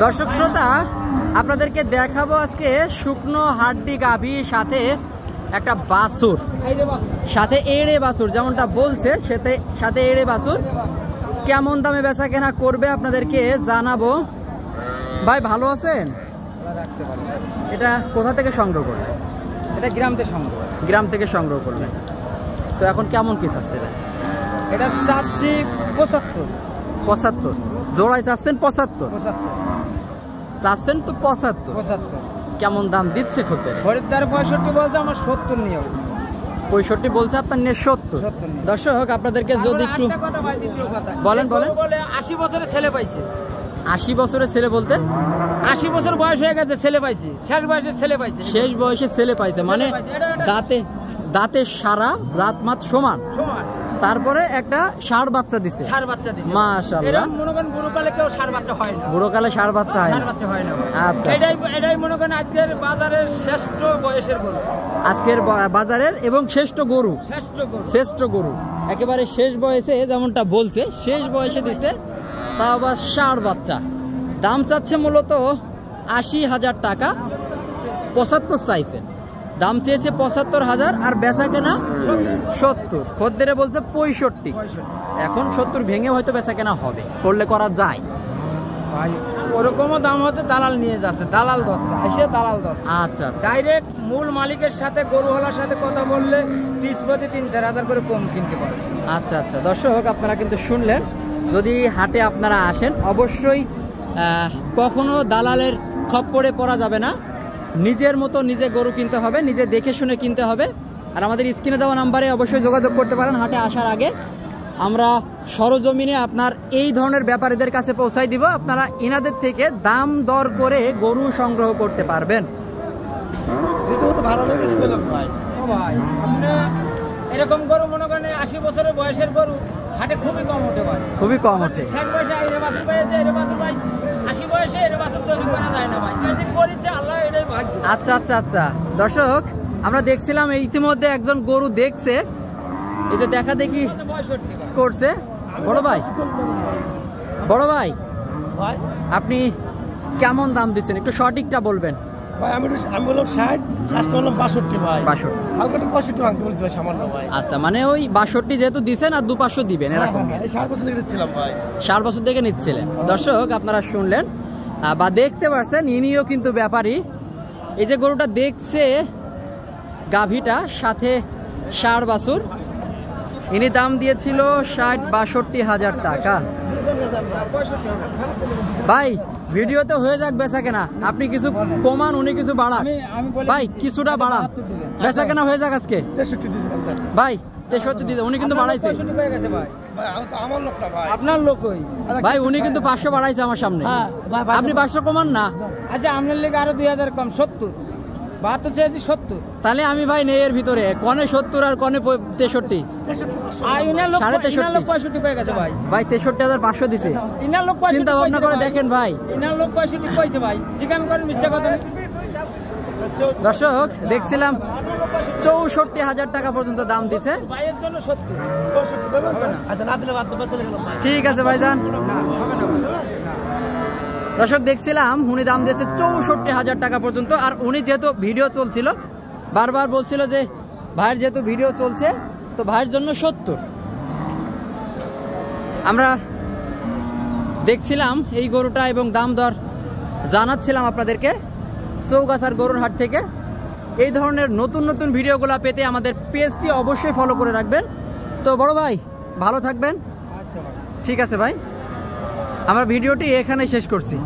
দর্শক শ্রোতা, আপনাদেরকে দেখাবো আজকে শুকনো হাড্ডি গাভী সাথে একটা বাছুর, সাথে এড়ে বাছুর, যেমনটা বলছে সাথে এড়ে বাছুর। কেমন দামে বেচা কেনা করবে আপনাদেরকে জানাবো। ভাই ভালো আছেন? এটা কোথা থেকে সংগ্রহ করলেন? এটা গ্রাম থেকে সংগ্রহ করলেন। তো এখন কেমন কি চাচ্ছে? এটা চাচ্ছি 75। জোড়ায় চাচ্ছেন 75? চাচ্ছেন তো 75। কেমন দাম দিচ্ছে খদ্দের? খরিদ্দার 65 বলছে, আমার 70 নিয়ে। 65 বলছে, আপনার নিয়ে 70। দর্শক আপনাদেরকে যদি একটু বলেন। 80 বছরের ছেলে পাইছে। 80 বছরের ছেলে বলতে 80 বছর বয়স হয়ে গেছে, ছেলে পাইছে। শেষ বয়সে ছেলে পাইছে মানে দাঁতে সারা রাত মাত সমান। তারপরে একটা ষাঁড় বাচ্চা দিছে। মাশাআল্লাহ। মনে করেন বুড়োকালে কেউ ষাঁড় বাচ্চা হয় না। বুড়োকালে ষাঁড় বাচ্চা হয় না। আচ্ছা, এটাই মনে করেন আজকের বাজারের শ্রেষ্ঠ বয়সের গরু। আজকের বাজারের এবং শ্রেষ্ঠ গরু একেবারে শেষ বয়সে, যেমনটা বলছে শেষ বয়সে দিছে, তা আবার ষাঁড় বাচ্চা। দাম চাচ্ছে মূলত 80,000 টাকা। 75 চাইছে, দাম চেয়েছে 75,000 আর বেচা কেনা 70। খদ্দেরে বলছে 65। এখন 70 ভেঙে হয়তো বেচা কেনা হবে, করলে করা যায় ভাই। ওরকমও দাম হচ্ছে, দালাল নিয়ে যাচ্ছে, দালাল ধরছে। আচ্ছা, ডাইরেক্ট মূল মালিকের সাথে গরুওয়ালার সাথে কথা বললে পিস প্রতি 3-4 হাজার করে কম কিনতে পারে। আচ্ছা। দর্শক আপনারা কিন্তু শুনলেন, যদি হাটে আপনারা আসেন অবশ্যই কখনো দালালের খপ্পরে পড়া যাবে না। নিজের মতো নিজে গরু কিনতে হবে, নিজে দেখে শুনে কিনতে হবে। আর আমাদের স্ক্রিনে দেওয়া নাম্বারে অবশ্যই যোগাযোগ করতে পারেন। হাটে আসার আগে আমরা সরজমিনে আপনার এই ধরনের ব্যাপারীদের কাছে পৌঁছাই দিব। আপনারা ইনাদের থেকে দাম দর করে গরু সংগ্রহ করতে পারবেন। ভালো ভাই। আপনি এরকম গরু মনে করেন 80 বছরের বয়সের গরু হাটে খুবই কম ওঠে ভাই, খুবই কম ওঠে। ষাট বয়সে এর বাছুর পেয়েছে, এর বাছুর ভাই 80 বয়সে এর বাছুর তৈরি করা যায় না ভাই। এই করেছে আল্লাহ, এটাই ভাগ্য। আচ্ছা। দর্শক আমরা দেখছিলাম ইতিমধ্যে একজন গরু দেখছে, এই যে দেখা দেখি করছে। বড় ভাই আপনি কেমন দাম দিচ্ছেন একটু সঠিকটা বলবেন ভাই। আমি বললাম 60, লাস্ট বললাম 62 ভাই। 62 হালকা 65 ভাঙতে বলেছি ভাই, সামান্য ভাই। আচ্ছা, মানে ওই 62 যেহেতু দিছেন আর 2-500 দিবেন এরকম। এই 60 বছর থেকে নিচ্ছিলাম ভাই। 60 বছর থেকে নিচ্ছিলেন। দর্শক আপনারা শুনলেন বা দেখতে পারছেন, ইনিও কিন্তু ব্যাপারী। এই যে গরুটা দেখছে গাভীটা সাথে ষাঁড় বাছুর, ইনি দাম দিয়েছিল 60-62,000 টাকা। ভাই ভিডিওতে হয়ে যাক বেচা কেনা, আপনি কিছু কমান উনি কিছু বাড়ান। ভাই কিছুটা বাড়ান, বেচা কেনা হয়ে যাক আজকে। 63 দিয়ে দিলাম ভাই 63 দিতে, উনি কিন্তু বাড়াইছে। আমার লোক না ভাই, আপনার লোকই ভাই। উনি কিন্তু 500 বাড়াইছে আমার সামনে। আপনি 500 কমান না। আচ্ছা আপনার লেগে আরো 2000 কম, 70। 72 চেয়েছি 70। তাহলে আমি ভাই নেই এর ভিতরে, কনে 70 আর কনে 63। 65 হয়ে গেছে ভাই। 63,500 দিছে। চিন্তা ভাবনা করে দেখেন ভাই। ইনার লোক 65 কইছে ভাই, জিজ্ঞান করেন মিথ্যা কথা। দর্শক দেখছিলাম 64,000 টাকা পর্যন্ত দাম দিচ্ছে। ভাইয়ের জন্য 70। আচ্ছা না দিলে বাদ চলে গেলাম ভাই। ঠিক আছে ভাইজান। দর্শক দেখছিলাম উনি দাম দিয়েছে 64,000 টাকা পর্যন্ত। আর উনি যেহেতু ভিডিও চলছিল, বারবার বলছিল যে ভাইয়ের যেহেতু ভিডিও চলছে তো ভাইয়ের জন্য 70। আমরা দেখছিলাম এই গরুটা এবং দাম দর জানাচ্ছিলাম আপনাদেরকে চৌগাছার গরুর হাট থেকে। এই ধরনের নতুন ভিডিওগুলো পেতে আমাদের পেজটি অবশ্যই ফলো করে রাখবেন। তো বড় ভাই ভালো থাকবেন। ঠিক আছে ভাই, আমরা ভিডিওটি এখানে শেষ করছি।